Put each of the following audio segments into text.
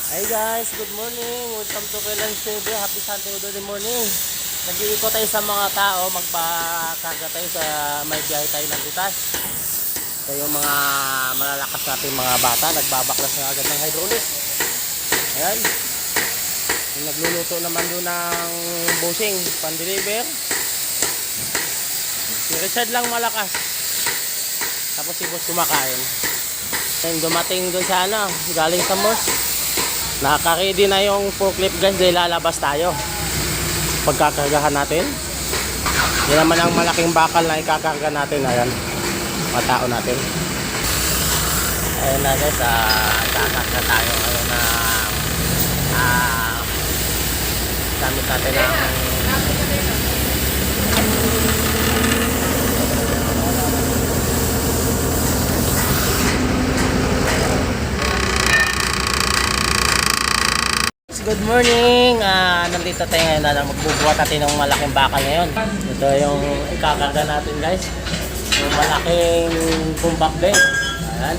Hey guys, good morning. Welcome to Kailan's TV. Happy Sunday good morning. Nag-iikot tayo sa mga tao, magpakarga tayo sa may biyahe tayo ng bitas. Ito yung mga malalakas natin mga bata, nagbabaklas na agad ng hydraulic. Ayan. Yung nagluluto naman doon ng busing, pan-deliver. Si Richard lang malakas. Tapos si boss kumakain. Then dumating doon sa galing sa mosque. Naka-ready na yung forklift guys, dahil lalabas tayo. Pagkakargahan natin. Yan naman ang malaking bakal na ikakarga natin. Ayan, mga tao natin. Ayan na guys, kakarga tayo. Ayan na gamit natin ang good morning. Nandito tayo ngayon na magbubuhat natin ng malaking bakal ngayon. Ito yung ikakarga natin guys. Yung malaking pumbak din. Ayan.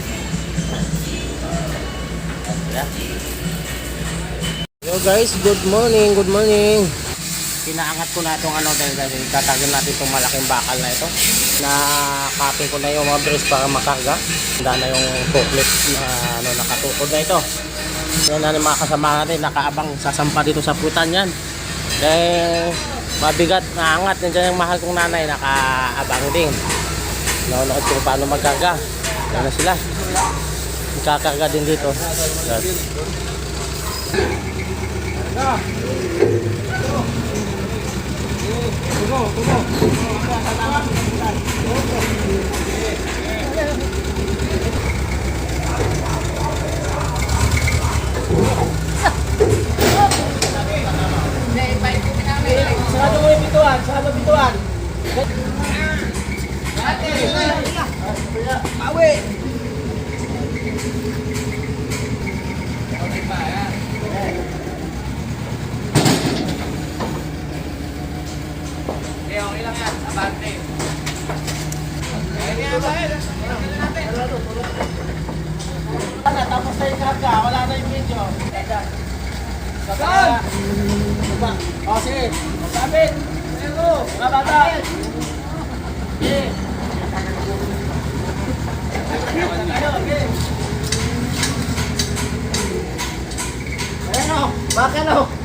Hello guys, good morning, good morning. Pinaangat ko na itong dahil guys, ikakarga natin itong malaking bakal na ito. Nakapin ko na yung mga brace para makarga. Handa na yung forklift na nakatukod na ito. Yan na mga kasama natin, nakaabang sasampa dito sa putan yan. Dahil mabigat, naangat. Nandiyan yung mahal kong nanay, nakaabang din. Naunood kung paano magkarga. Yan na sila. Ikakarga din dito. Sarado mo yung bituan, sarado bituan. Bawi. Okay lang yan, abante. Tapos tayo karga, wala na yung video. Saan? O sige, sabit. Mga bata. Sige. Ayan o, baka o.